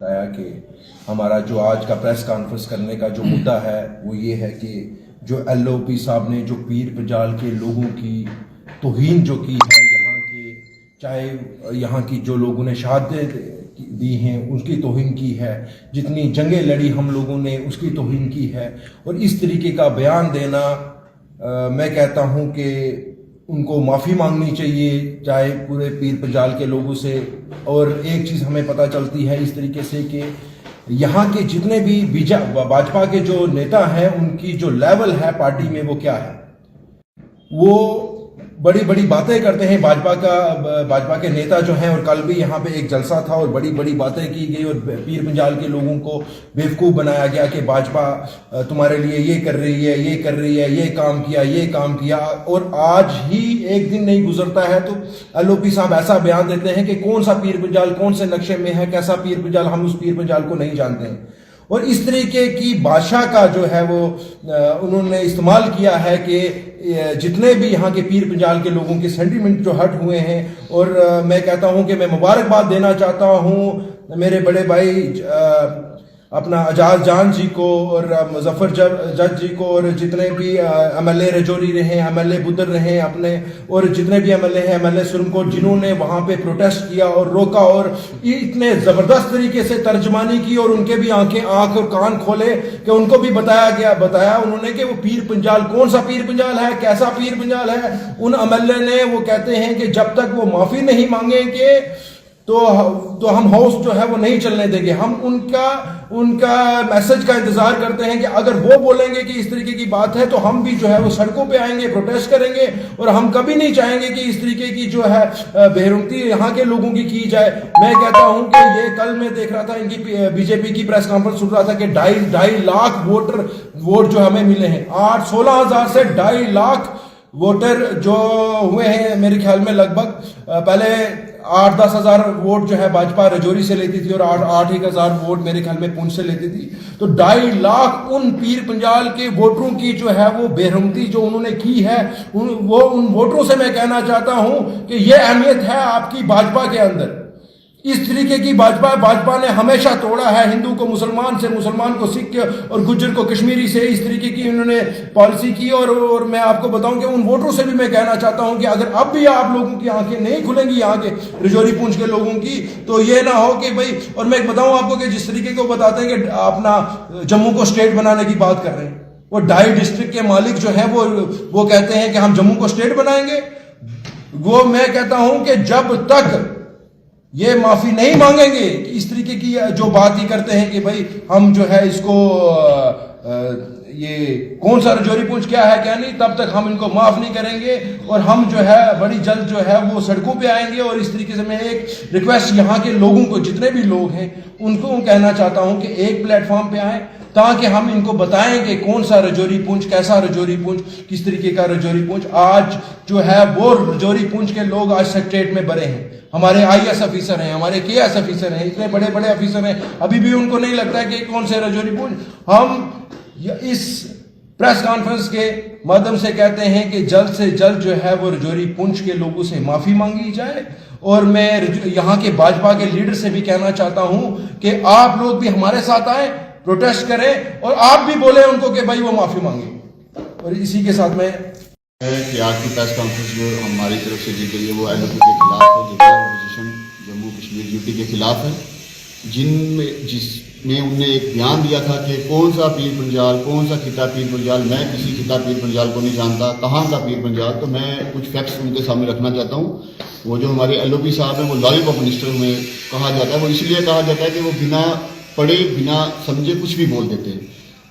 बताया कि हमारा जो आज का प्रेस कॉन्फ्रेंस करने का जो मुद्दा है वो ये है कि जो एलओपी साहब ने जो पीर पंजाल के लोगों की तौहीन जो की है, यहाँ के चाहे यहाँ की जो लोगों ने शहादत दी हैं उसकी तौहीन की है, जितनी जंगें लड़ी हम लोगों ने उसकी तौहीन की है। और इस तरीके का बयान देना मैं कहता हूँ कि उनको माफ़ी मांगनी चाहिए, चाहे पूरे पीर पंजाल के लोगों से। और एक चीज़ हमें पता चलती है इस तरीके से कि यहाँ के जितने भी भाजपा के जो नेता हैं उनकी जो लेवल है पार्टी में वो क्या है, वो बड़ी बड़ी बातें करते हैं भाजपा के नेता जो हैं। और कल भी यहाँ पे एक जलसा था और बड़ी बड़ी बातें की गई और पीर पंजाल के लोगों को बेवकूफ़ बनाया गया कि भाजपा तुम्हारे लिए ये कर रही है, ये कर रही है, ये काम किया। और आज ही एक दिन नहीं गुजरता है तो एलओपी साहब ऐसा बयान देते हैं कि कौन सा पीर पंजाल कौन से नक्शे में है, कैसा पीर पंजाल, हम उस पीर पंजाल को नहीं जानते हैं। और इस तरीके की भाषा का जो है वो उन्होंने इस्तेमाल किया है कि जितने भी यहाँ के पीर पंजाल के लोगों के सेंटीमेंट जो हट हुए हैं। और मैं कहता हूँ कि मैं मुबारकबाद देना चाहता हूँ मेरे बड़े भाई अपना एजाज जान जी को और मुजफ्फर जज जी को और जितने भी एमएलए रजौरी रहे, एमएलए बुदर रहे अपने, और जितने भी एमएलए हैं, एमएलए सुरमकोट, जिन्होंने वहाँ पे प्रोटेस्ट किया और रोका और इतने ज़बरदस्त तरीके से तर्जमानी की और उनके भी आंख और कान खोले कि उनको भी बताया उन्होंने कि वो पीर पंजाल कौन सा पीर पंजाल है, कैसा पीर पंजाल है। उन एमएलए ने वो कहते हैं कि जब तक वो माफ़ी नहीं मांगेंगे तो हम हाउस जो है वो नहीं चलने देंगे। हम उनका मैसेज का इंतजार करते हैं कि अगर वो बोलेंगे कि इस तरीके की बात है तो हम भी जो है वो सड़कों पे आएंगे, प्रोटेस्ट करेंगे। और हम कभी नहीं चाहेंगे कि इस तरीके की जो है बेरुखती यहाँ के लोगों की जाए। मैं कहता हूं कि ये कल मैं देख रहा था इनकी बीजेपी की प्रेस कॉन्फ्रेंस सुन रहा था कि 2.5 लाख वोट जो हमें मिले हैं, 16,000 से 2.5 लाख वोटर जो हुए हैं। मेरे ख्याल में लगभग पहले 8-10 हज़ार वोट जो है भाजपा रजौरी से लेती थी और 8-1 हज़ार वोट मेरे ख्याल में पुंछ से लेती थी। तो 2.5 लाख उन पीर पंजाल के वोटरों की जो है वो बेरहमती जो उन्होंने की है, उन वोटरों से मैं कहना चाहता हूं कि ये अहमियत है आपकी भाजपा के अंदर। इस तरीके की भाजपा ने हमेशा तोड़ा है हिंदू को मुसलमान से, मुसलमान को सिख और गुज्जर को कश्मीरी से। इस तरीके की उन्होंने पॉलिसी की। और मैं आपको बताऊं कि उन वोटरों से भी मैं कहना चाहता हूं कि अगर अब भी आप लोगों की आंखें नहीं खुलेंगी यहाँ के रजौरी पुंछ के लोगों की, तो ये ना हो कि भाई। और मैं बताऊं आपको कि जिस तरीके को बताते हैं कि अपना जम्मू को स्टेट बनाने की बात कर रहे हैं, वो 2.5 डिस्ट्रिक्ट के मालिक जो है वो कहते हैं कि हम जम्मू को स्टेट बनाएंगे। वो मैं कहता हूं कि जब तक ये माफी नहीं मांगेंगे कि इस तरीके की जो बात ही करते हैं कि भाई हम जो है इसको ये कौन सा रजौरी पुंछ क्या है क्या नहीं, तब तक हम इनको माफ नहीं करेंगे। और हम जो है बड़ी जल्द जो है वो सड़कों पे आएंगे। और इस तरीके से मैं एक रिक्वेस्ट यहाँ के लोगों को, जितने भी लोग हैं उनको कहना चाहता हूं कि एक प्लेटफॉर्म पे आए ताकि हम इनको बताएं कि कौन सा रजौरी पुंछ, कैसा रजौरी पुंछ, किस तरीके का रजौरी पुंछ। आज जो है वो रजौरी पुंछ के लोग आज सेक्रेटरीट में बड़े हैं, हमारे आईएएस ऑफिसर हैं, हमारे केएस ऑफिसर हैं, इतने बड़े बड़े ऑफिसर हैं, अभी भी उनको नहीं लगता है कि कौन से रजौरी पुंछ। हम इस प्रेस कॉन्फ्रेंस के माध्यम से कहते हैं कि जल्द से जल्द जो है वो रजौरी पुंछ के लोगों से माफी मांगी जाए। और मैं यहाँ के भाजपा के लीडर से भी कहना चाहता हूं कि आप लोग भी हमारे साथ आए, प्रोटेस्ट करें और आप भी बोले उनको कि भाई वो माफी मांगे। और इसी के साथ में कि आज की प्रेस कॉन्फ्रेंस जो हमारी तरफ से दी गई है वो एलओपी के खिलाफ है, जो पोजीशन जम्मू कश्मीर यूटी के खिलाफ है, जिसमें उनने एक बयान दिया था कि कौन सा पीर पंजाल, कौन सा खिता पीर पंजाल, मैं किसी खिता पीर पंजाल को नहीं जानता, कहाँ का पीर पंजाल। तो मैं कुछ फैक्ट्स उनके सामने रखना चाहता हूँ। वो जो हमारे एलओपी साहब हैं वो लॉलीपॉप मिनिस्टर में कहा जाता है, वो इसलिए कहा जाता है कि वो बिना पढ़े बिना समझे कुछ भी बोल देते हैं।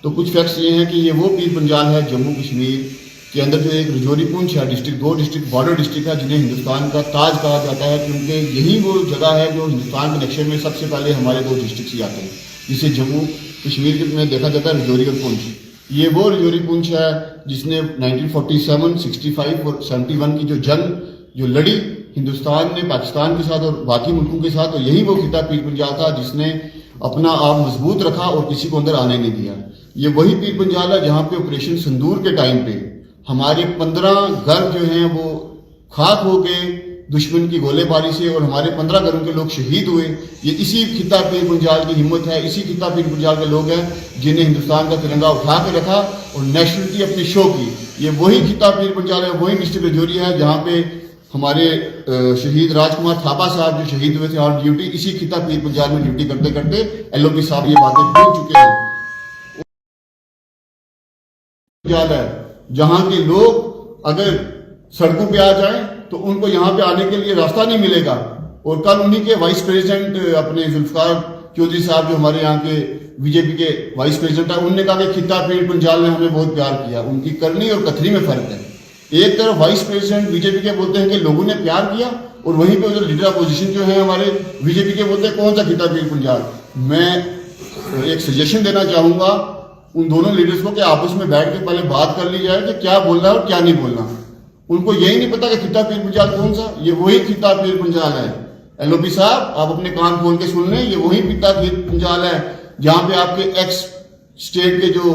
तो कुछ फैक्ट्स ये हैं कि ये वो पीर पंजाल है जम्मू कश्मीर के अंदर जो एक रजौरी पुंछ है डिस्ट्रिक्ट, 2 डिस्ट्रिक्ट बॉर्डर डिस्ट्रिक्ट है, जिन्हें हिंदुस्तान का ताज कहा जाता है, क्योंकि यही वो जगह है जो हिंदुस्तान के नक्शे में सबसे पहले हमारे 2 डिस्ट्रिक्ट ही आते हैं, जिसे जम्मू कश्मीर में देखा जाता है रजौरी और पुंछ। ये वो रजौरी पुंछ है जिसने 1947, 65 और 71 की जो जंग जो लड़ी हिंदुस्तान ने पाकिस्तान के साथ और बाकी मुल्कों के साथ, और यही वो खिता पीर पंजाल था जिसने अपना आप मजबूत रखा और किसी को अंदर आने नहीं दिया। ये वही पीर पंजाल है जहाँ पे ऑपरेशन सिंदूर के टाइम पे हमारे 15 घर जो हैं वो खाक हो गए, दुश्मन की गोलेबारी से और हमारे 15 घरों के लोग शहीद हुए। ये इसी खिता पीर पंजाल की हिम्मत है, इसी खिता पीर पंजाल के लोग हैं जिन्हें हिंदुस्तान का तिरंगा उठा के रखा और नेशनलिटी अपनी शो की। ये वही खिता पीर पंजाल है, वही डिस्ट्रिक्ट रजौरी है जहाँ पे हमारे शहीद राजकुमार थापा साहब जो शहीद हुए थे ऑन ड्यूटी, इसी खिता पीर पंजाल में ड्यूटी करते करते एलओपी साहब ये बातें भूल चुके हैं। पंजाल है जहाँ के लोग अगर सड़कों पे आ जाएं तो उनको यहाँ पे आने के लिए रास्ता नहीं मिलेगा। और कल उन्हीं के वाइस प्रेसिडेंट अपने जुल्फकार चौधरी साहब जो हमारे यहाँ के बीजेपी के वाइस प्रेसिडेंट है, उन्होंने कहा कि खिता पीर पंजाल ने हमें बहुत प्यार किया। उनकी करनी और कथनी में फर्क है। एक तरफ वाइस प्रेसिडेंट बीजेपी के बोलते हैं कि लोगों ने प्यार किया और वहीं पे उधर लीडर अपोजिशन जो है हमारे बीजेपी के बोलते हैं कौन सा खिता पीर पंजाल। मैं एक सजेशन देना चाहूंगा उन दोनों लीडर्स को कि आपस में बैठ के पहले बात कर ली जाए कि क्या बोलना है और क्या नहीं बोलना। उनको यही नहीं पता कि खिता पीर पंजाल कौन सा, ये वही खिता पीर पंजाल है। एलओपी साहब आप अपने कान खोल के सुन लें, ये वही खिता पीर पंजाल है जहां पे आपके एक्स स्टेट के जो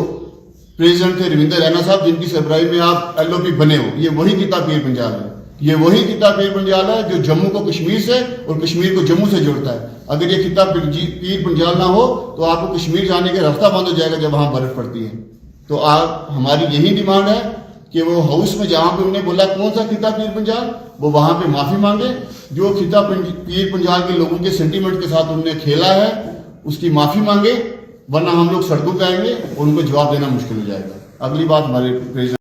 प्रेसिडेंट थे रविंद्र रैना साहब, जिनकी सरबराही में आप एलओपी बने हो, ये वही खिता पीर पंजाल है। ये वही खिता पीर पंजाल है जो जम्मू को कश्मीर से और कश्मीर को जम्मू से जोड़ता है। अगर ये खिता पीर पंजाल ना हो तो आपको कश्मीर जाने का रास्ता बंद हो जाएगा जब वहां बर्फ पड़ती है। तो आप हमारी यही डिमांड है कि वो हाउस में जहां पे उन्होंने बोला कौन सा खिता पीर पंजाल, वो वहां पे माफी मांगे। जो खिता पीर पंजाल के लोगों के सेंटीमेंट के साथ उन्होंने खेला है उसकी माफी मांगे, वरना हम लोग सड़कों पे आएंगे और उनको जवाब देना मुश्किल हो जाएगा। अगली बात हमारे प्रेसिडेंट